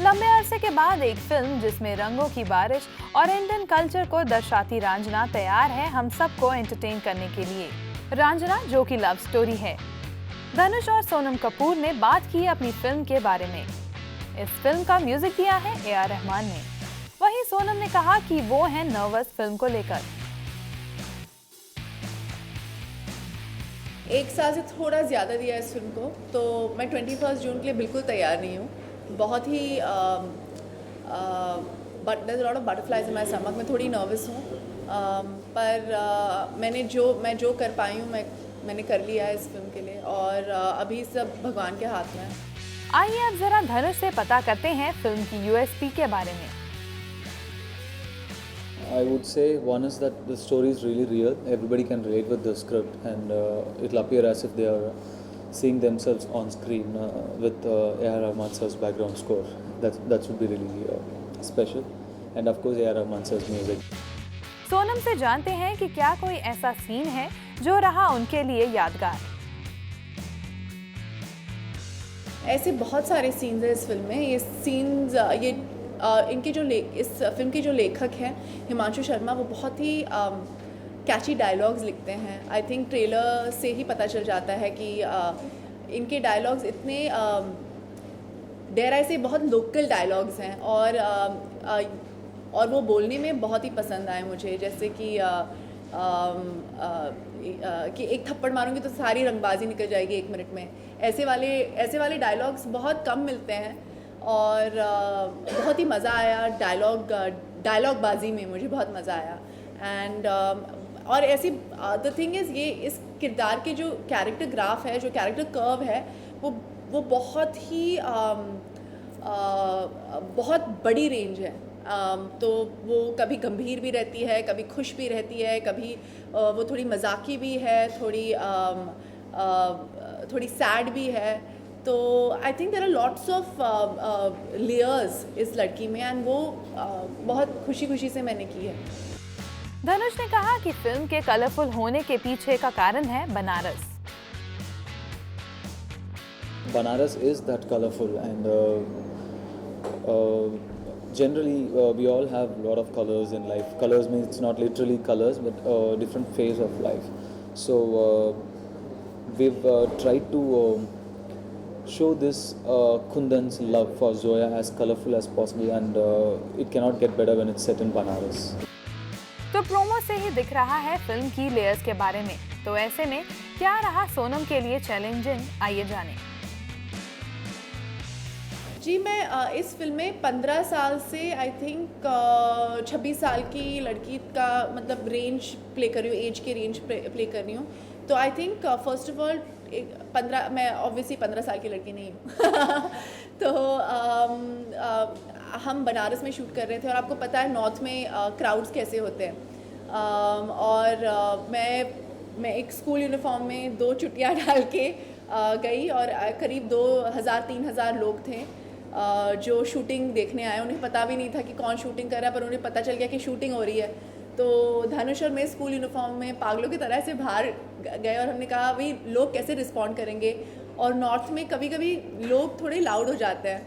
लंबे अरसे के बाद एक फिल्म जिसमें रंगों की बारिश और इंडियन कल्चर को दर्शाती रांझना तैयार है हम सबको एंटरटेन करने के लिए। रांझना जो कि लव स्टोरी है। धनुष और सोनम कपूर ने बात की अपनी फिल्म के बारे में। इस फिल्म का म्यूजिक दिया है ए.आर. रहमान ने। वहीं सोनम ने कहा कि वो है नर्वस फिल्म को लेकर। एक साल से थोड़ा ज़्यादा दिया इस फिल्म को, तो मैं 21 जून के लिए बिल्कुल तैयार नहीं हूँ। बहुत ही but there lot of butterflies in my stomach. मैं थोड़ी नर्वस हूँ, पर मैं जो कर पाई हूँ मैंने कर लिया है इस फिल्म के लिए, और अभी सब भगवान के हाथ में है। आइए अब जरा धनुष से पता करते हैं फिल्म की यूएसपी के बारे में। I would say one is that the story is really real. Everybody can relate with the script, and it'll appear as if they are seeing themselves on screen with A.R. Rahman sir's background score. That should be really special, and of course A.R. Rahman sir's music. Sonam से जानते हैं कि क्या कोई ऐसा scene है जो रहा उनके लिए यादगार। ऐसे बहुत सारे सीन्स हैं इस फिल्म में। ये सीन्स इनके इस फिल्म के जो लेखक हैं हिमांशु शर्मा, वो बहुत ही कैची डायलॉग्स लिखते हैं। आई थिंक ट्रेलर से ही पता चल जाता है कि इनके डायलॉग्स इतने डेयर आई से बहुत लोकल डायलॉग्स हैं, और वो बोलने में बहुत ही पसंद आए मुझे। जैसे कि एक थप्पड़ मारूंगी तो सारी रंगबाजी निकल जाएगी 1 मिनट में। ऐसे वाले डायलॉग्स बहुत कम मिलते हैं, और बहुत ही मज़ा आया डायलॉग बाजी में। मुझे बहुत मज़ा आया। एंड और ऐसी द थिंग इज़, ये इस किरदार के जो कैरेक्टर ग्राफ है, जो कैरेक्टर कर्व है, वो बहुत ही बहुत बड़ी रेंज है। तो वो कभी गंभीर भी रहती है, कभी खुश भी रहती है, कभी वो थोड़ी मजाकी भी है, थोड़ी सैड भी है। तो I think there are lots of layers इस लड़की में, एंड वो बहुत खुशी से मैंने की है। धनुष ने कहा कि फिल्म के कलरफुल होने के पीछे का कारण है Banaras. Banaras is that colorful, and generally we all have a lot of colors in life. Colors means it's not literally colors, but different phase of life. So we've tried to show this Kundan's love for Zoya as colorful as possible, and it cannot get better when it's set in Banaras. तो promo से ही दिख रहा है film की layers के बारे में। तो ऐसे में क्या रहा सोनम के लिए चैलेंजिंग, आइए जानें। जी, मैं इस फिल्म में 15 साल से आई थिंक 26 साल की लड़की का मतलब रेंज प्ले कर रही हूँ, एज के रेंज प्ले कर रही हूँ। तो I think first of all मैं ऑब्वियसली 15 साल की लड़की नहीं हूँ। तो हम बनारस में शूट कर रहे थे, और आपको पता है नॉर्थ में क्राउड्स कैसे होते हैं। और मैं एक स्कूल यूनिफॉर्म में 2 चुटियाँ डाल के गई, और करीब 2000-3000 लोग थे जो शूटिंग देखने आए। उन्हें पता भी नहीं था कि कौन शूटिंग कर रहा है, पर उन्हें पता चल गया कि शूटिंग हो रही है। तो धनुष और मैं स्कूल यूनिफॉर्म में पागलों की तरह से बाहर गए, और हमने कहा भाई लोग कैसे रिस्पॉन्ड करेंगे। और नॉर्थ में कभी कभी लोग थोड़े लाउड हो जाते हैं,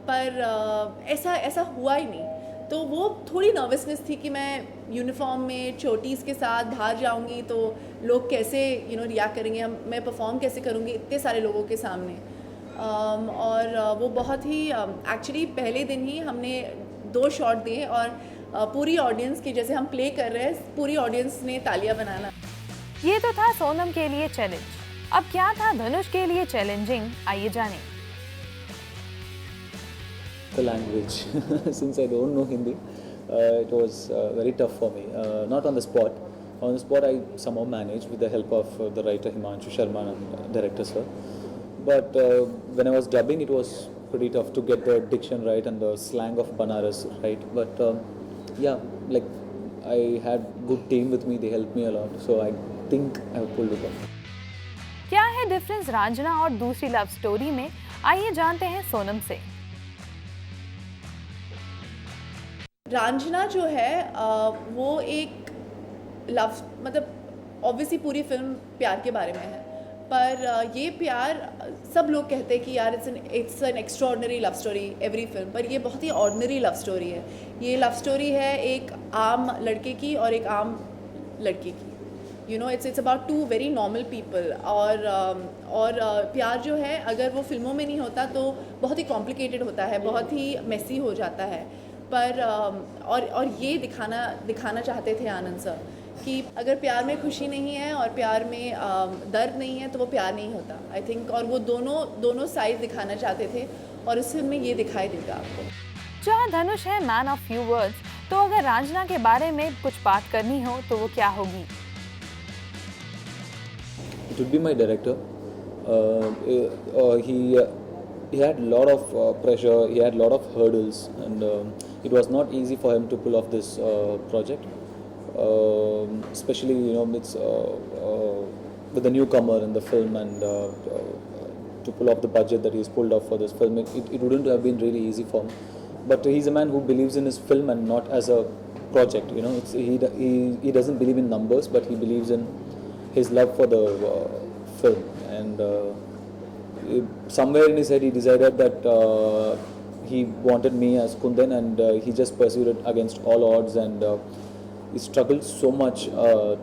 पर ऐसा हुआ ही नहीं। तो वो थोड़ी नर्वसनेस थी कि मैं यूनिफॉर्म में चोटीज़ के साथ बाहर जाऊंगी तो लोग कैसे रिएक्ट करेंगे, मैं परफॉर्म कैसे करूंगी इतने सारे लोगों के सामने। और वो बहुत ही एक्चुअली पहले दिन ही हमने 2 शॉट दिए, और पूरी ऑडियंस की, जैसे हम प्ले कर रहे हैं, पूरी ऑडियंस ने तालियां बनाना। ये तो था सोनम के लिए चैलेंज। अब क्या था धनुष के लिए चैलेंजिंग, आइए जानें। The language. Since I don't know Hindi, it was very tough for me. Not on the spot. On the spot, I somehow managed with the help of the writer Himanshu Sharma and director sir. But when I was dubbing, it was pretty tough to get the diction right and the slang of Banaras right. But yeah, like I had good team with me. They helped me a lot. So I think I pulled it off. क्या है difference Raanjhanaa और दूसरी love story में, आइए जानते हैं सोनम से। रांझना जो है वो एक लव, मतलब ऑब्वियसली पूरी फिल्म प्यार के बारे में है, पर ये प्यार सब लोग कहते हैं कि यार it's an extraordinary love story every film, पर ये बहुत ही ऑर्डिनरी लव स्टोरी है। ये लव स्टोरी है एक आम लड़के की और एक आम लड़की की। It's about to very normal people. और प्यार जो है अगर वो फिल्मों में नहीं होता तो बहुत ही कॉम्प्लिकेटेड होता है, बहुत ही मेसी हो जाता है। पर और ये दिखाना चाहते थे आनंद सर कि अगर प्यार में खुशी नहीं है और प्यार में दर्द नहीं है तो वो प्यार नहीं होता, आई थिंक। और वो दोनों साइड दिखाना चाहते थे और इस फिल्म में ये दिखाई देगा आपको। जहाँ धनुष है मैन ऑफ फ्यू वर्ड्स, तो अगर रंजना के बारे में कुछ बात करनी हो तो वो क्या होगी? It would be my director. He had a lot of pressure. He had a lot of hurdles, and it was not easy for him to pull off this project. Especially, it's with the newcomer in the film, and to pull off the budget that he's pulled off for this film, it wouldn't have been really easy for him. But he's a man who believes in his film and not as a project. He doesn't believe in numbers, but he believes in his love for the film, and somewhere in his head he decided that he wanted me as Kundan, and he just pursued it against all odds, and he struggled so much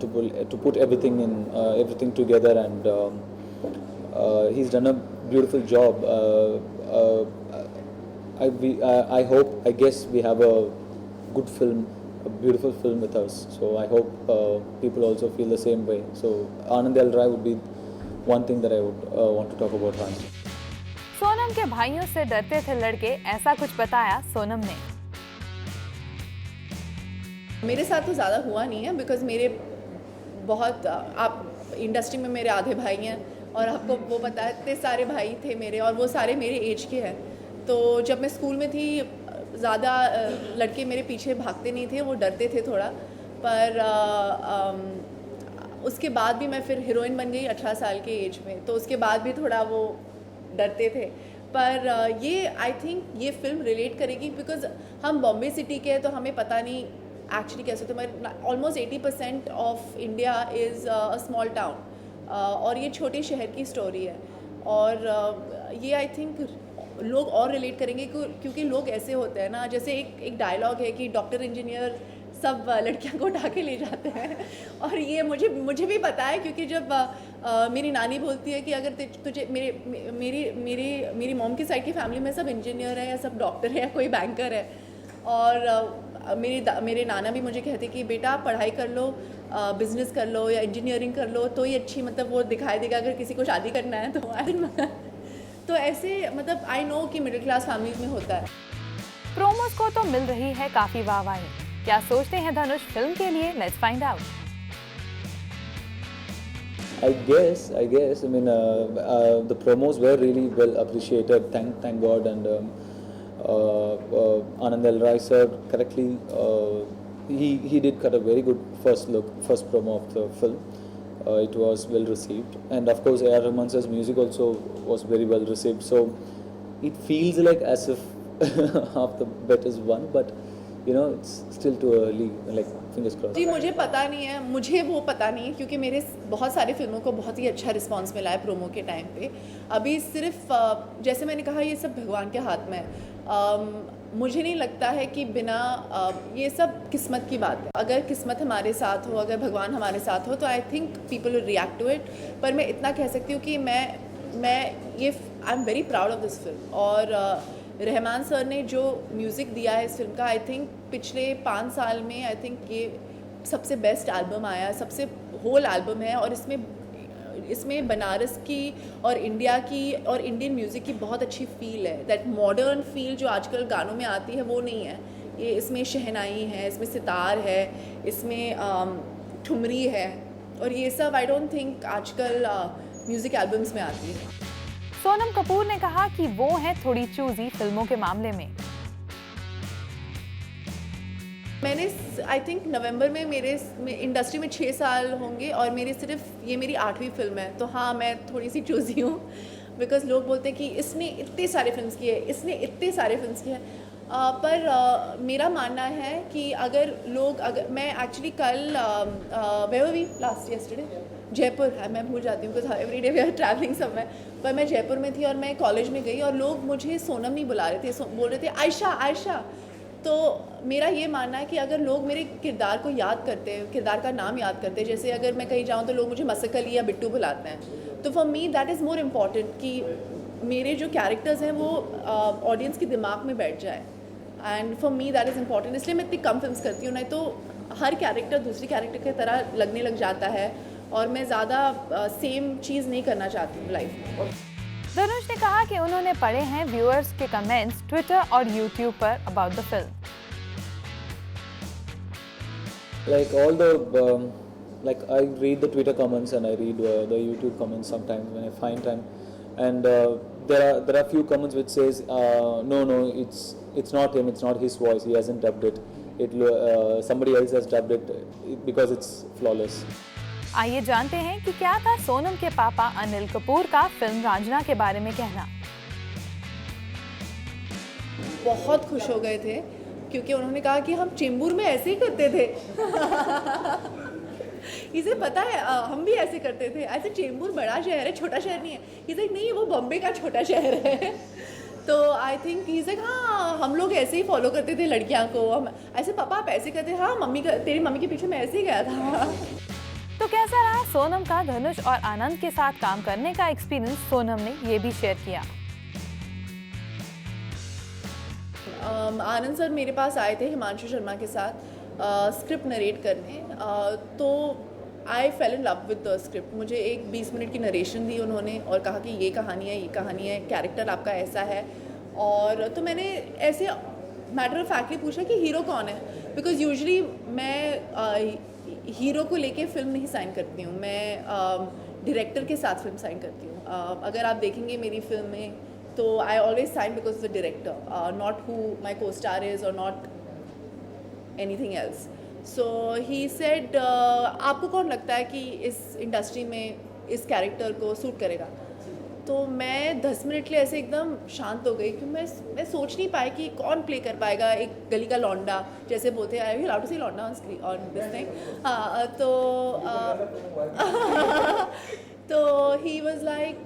to put everything together, and he's done a beautiful job. I guess we have a good film, a beautiful film with us. So I hope people also feel the same way. So Anand L. Rai would be one thing that I would want to talk about Ranji. Sonam के भाइयों से डरते थे लड़के, ऐसा कुछ बताया सोनम ने। मेरे साथ तो ज़्यादा हुआ नहीं है, बिकॉज मेरे बहुत आप इंडस्ट्री में मेरे आधे भाई हैं और आपको वो पता है इतने सारे भाई थे मेरे, और वो सारे मेरे एज के हैं। तो जब मैं स्कूल में थी ज़्यादा लड़के मेरे पीछे भागते नहीं थे, वो डरते थे थोड़ा। पर उसके बाद भी मैं फिर हीरोइन बन गई 18 साल के एज में, तो उसके बाद भी थोड़ा वो डरते थे। पर ये आई थिंक ये फिल्म रिलेट करेगी, बिकॉज हम बॉम्बे सिटी के हैं तो हमें पता नहीं एक्चुअली कैसे होता है। Almost 80% of India is a small town, और ये छोटे शहर की स्टोरी है। और ये आई थिंक लोग और रिलेट करेंगे, क्योंकि लोग ऐसे होते हैं ना, जैसे एक डायलॉग है कि डॉक्टर इंजीनियर सब लड़कियां को उठा के ले जाते हैं। और ये मुझे भी पता है, क्योंकि जब मेरी नानी बोलती है कि अगर तुझे मेरी मॉम की साइड की फैमिली में सब इंजीनियर है या सब डॉक्टर है या कोई बैंकर है, और मेरे नाना भी मुझे कहते कि बेटा पढ़ाई कर लो, बिजनेस कर लो या इंजीनियरिंग कर लो तो ही अच्छी मतलब वो दिखाई देगा अगर किसी को शादी करना है तो। तो ऐसे मतलब आई नो कि मिडिल क्लास फैमिलीज में होता है। प्रोमोस को तो मिल रही है काफी वाहवाही, क्या सोचते हैं धनुष फिल्म के लिए? Let's find out. I guess. I mean, the promos were really well appreciated. Thank God, and Anand L. Rai sir correctly. He did cut a very good first promo of the film. It was well received, and of course A.R. Rahman sir's music also was very well received. So it feels like as if half the bet is won, but it's still too early. Like fingers crossed. जी मुझे पता नहीं है, मुझे वो पता नहीं है, क्योंकि मेरे बहुत सारी फिल्मों को बहुत ही अच्छा रिस्पांस मिला है प्रोमो के टाइम पे। अभी सिर्फ जैसे मैंने कहा ये सब भगवान के हाथ में है। मुझे नहीं लगता है कि बिना ये सब किस्मत की बात है। अगर किस्मत हमारे साथ हो, अगर भगवान हमारे साथ हो, तो I think people will react to it. पर मैं इतना कह सकती हूँ कि I am very proud of this film. और रहमान सर ने जो म्यूज़िक दिया है इस फिल्म का, आई थिंक पिछले 5 साल में आई थिंक ये सबसे बेस्ट एल्बम आया, सबसे होल एल्बम है। और इसमें बनारस की और इंडिया की और इंडियन म्यूज़िक की बहुत अच्छी फील है। दैट मॉडर्न फील जो आजकल गानों में आती है वो नहीं है। ये इसमें शहनाई है, इसमें सितार है, इसमें ठुमरी है, और ये सब आई डोंट थिंक आजकल म्यूज़िक एल्बम्स में आती है। सोनम कपूर ने कहा कि वो हैं थोड़ी चूजी फिल्मों के मामले में। मैंने आई थिंक नवंबर में मेरे इंडस्ट्री में 6 साल होंगे और ये मेरी 8वीं फिल्म है। तो हाँ, मैं थोड़ी सी चूजी हूँ, बिकॉज लोग बोलते हैं कि इसने इतने सारे फिल्म्स किए, इसने इतने सारे फिल्म्स किए। पर मेरा मानना है कि अगर मैं एक्चुअली कल where we last yesterday Jaipur है, मैं भूल जाती हूँ because every day we are travelling somewhere, पर मैं जयपुर में थी और मैं कॉलेज में गई और लोग मुझे सोनम नहीं बुला रहे थे, बोल रहे थे आयशा आयशा। तो मेरा ये मानना है कि अगर लोग मेरे किरदार को याद करते हैं, किरदार का नाम याद करते हैं, जैसे अगर मैं कहीं जाऊँ तो लोग मुझे मसकली या बिट्टू बुलाते हैं, तो for me that is more important कि मेरे जो कैरेक्टर्स हैं वो ऑडियंस के दिमाग में बैठ जाए, and for me that is important. इसलिए मैं इतनी कम फिल्म्स करती हूँ, नहीं तो हर कैरेक्टर दूसरी कैरेक्टर की तरह लगने लग जाता है और मैं ज़्यादा सेम चीज़ नहीं करना चाहती हूँ लाइफ में। धनुष ने कहा कि उन्होंने पढ़े हैं व्यूअर्स के कमेंट्स ट्विटर और यूट्यूब पर about the film. Like all the like I read the Twitter comments and I read the YouTube comments sometimes when I find time, and there are few comments which says no it's not him, it's not his voice, he hasn't dubbed it, somebody else has dubbed it because it's flawless. आइए जानते हैं कि क्या था सोनम के पापा अनिल कपूर का film Raanjhanaa के बारे में कहना। बहुत खुश हो गए थे क्योंकि उन्होंने कहा कि हम चेंबूर में ऐसे ही करते थे। इसे पता है हम भी ऐसे करते थे, ऐसे चेंबूर बड़ा शहर है, छोटा शहर नहीं है। इसे नहीं, वो बॉम्बे का छोटा शहर है। तो आई थिंक इसे हाँ हम लोग ऐसे ही फॉलो करते थे लड़कियां को, हम ऐसे पापा आप ऐसे करते, हाँ तेरी मम्मी के पीछे मैं ऐसे ही गया था। तो कैसा रहा सोनम का धनुष और आनंद के साथ काम करने का एक्सपीरियंस, सोनम ने ये भी शेयर किया। आनंद सर मेरे पास आए थे हिमांशु शर्मा के साथ स्क्रिप्ट नरेट करने, तो I fell in love with the script. मुझे एक 20 मिनट की नरेशन दी उन्होंने और कहा कि ये कहानी है, कैरेक्टर आपका ऐसा है। और तो मैंने ऐसे मैटर ऑफ फैक्टली पूछा कि हीरो कौन है, बिकॉज यूजुअली मैं हीरो को लेके फिल्म नहीं साइन करती हूँ, मैं डायरेक्टर के साथ फिल्म साइन करती हूँ। अगर आप देखेंगे मेरी फिल्म में तो I always sign because of the director, not who my co-star is और not anything else. So he said आपको कौन लगता है कि इस इंडस्ट्री में इस कैरेक्टर को सूट करेगा। तो मैं 10 मिनट के लिए ऐसे एकदम शांत हो गई कि मैं सोच नहीं पाई कि कौन प्ले कर पाएगा एक गली का लौंडा, जैसे बोलते हैं आई विल हाउ टू से लौंडा ऑन दिस थिंग। हाँ तो ही वॉज लाइक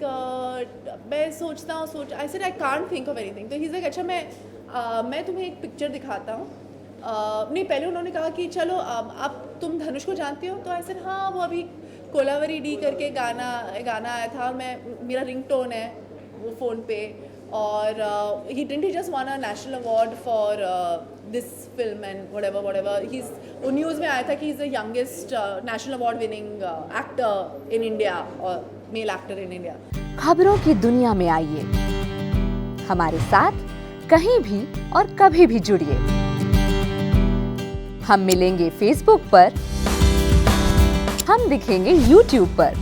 मैं सोचता हूँ I said I can't think of anything. तो ही इज़ लाइक अच्छा मैं तुम्हें एक पिक्चर दिखाता हूँ। नहीं पहले उन्होंने कहा कि चलो आप तुम धनुष को जानते हो, तो आई सेड हाँ वो अभी कोलावरी डी करके गाना आया था, मेरा रिंगटोन है वो फ़ोन पे। और he just won a national award for this film and whatever वो न्यूज़ में आया था कि he is the youngest national award winning actor in India और मेल एक्टर इन इंडिया। खबरों की दुनिया में आइए, हमारे साथ कहीं भी और कभी भी जुड़िए। हम मिलेंगे फेसबुक पर, हम दिखेंगे YouTube पर,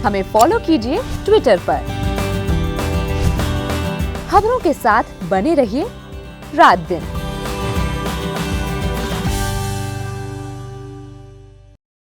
हमें फॉलो कीजिए ट्विटर पर। खबरों के साथ बने रहिए रात दिन।